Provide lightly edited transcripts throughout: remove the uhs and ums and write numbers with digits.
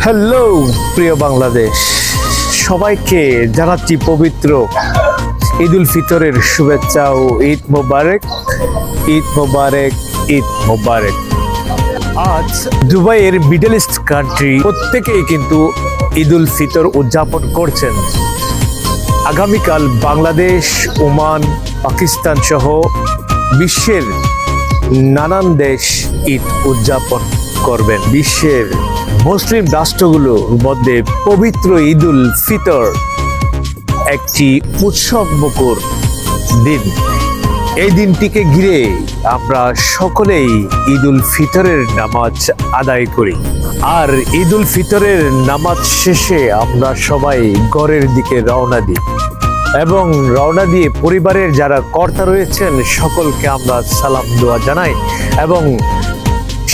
Hello প্রিয় বাংলাদেশ, সবাইকে জানাচ্ছি পবিত্র ঈদ উল ফিতরের শুভেচ্ছা ও ঈদ মোবারক। ঈদ মোবারক, ঈদ মোবারক। আজ দুবাইয়ের মিডল ইস্ট কান্ট্রি প্রত্যেকেই কিন্তু ঈদ উল ফিতর উদযাপন করছেন। আগামীকাল বাংলাদেশ, ওমান, পাকিস্তান সহ বিশ্বের নানান দেশ ঈদ উদযাপন করবেন। বিশ্বের মুসলিম রাষ্ট্রগুলোর মধ্যে পবিত্র ঈদ উল ফিতর একটি উৎসবমুখর দিন। এই দিনটিকে ঘিরে আমরা সকলেই ঈদ উল ফিতরের নামাজ আদায় করি। আর ঈদ উল ফিতরের নামাজ শেষে আমরা সবাই ঘরের দিকে রওনা দিই এবং রওনা দিয়ে পরিবারের যারা কর্তা রয়েছেন সকলকে আমরা সালাম দোয়া জানাই এবং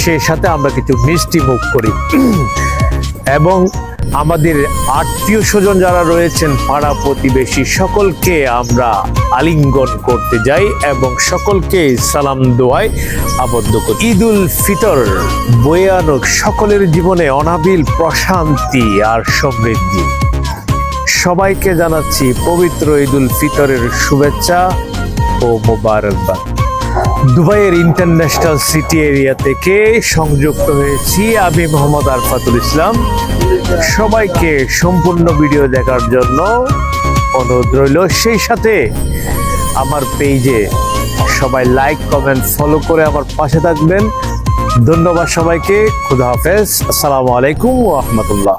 সে সাথে আমরা কিছু মিষ্টি মুখ করি এবং আমাদের আত্মীয় স্বজন যারা রয়েছেন, পাড়া প্রতিবেশী সকলকে আমরা আলিঙ্গন করতে যাই এবং সকলকে সালাম দোয়ায় আবদ্ধ করি। ঈদ উল ফিতর বয়ে আনুক সকলের জীবনে অনাবিল প্রশান্তি আর সমৃদ্ধি। সবাইকে জানাচ্ছি পবিত্র ঈদ উল ফিতরের শুভেচ্ছা ও মোবারকবাদ। দুবাইয়ের ইন্টারন্যাশনাল সিটি এরিয়া থেকে সংযুক্ত হয়েছি আমি মোহাম্মদ আরফাতুল ইসলাম। সবাইকে সম্পূর্ণ ভিডিও দেখার জন্য অনুরোধ রইল। সেই সাথে আমার পেজে সবাই লাইক, কমেন্ট, ফলো করে আমার পাশে থাকবেন। ধন্যবাদ সবাইকে। খুদা হাফেজ। আসসালামু আলাইকুম ওয়া রাহমাতুল্লাহ।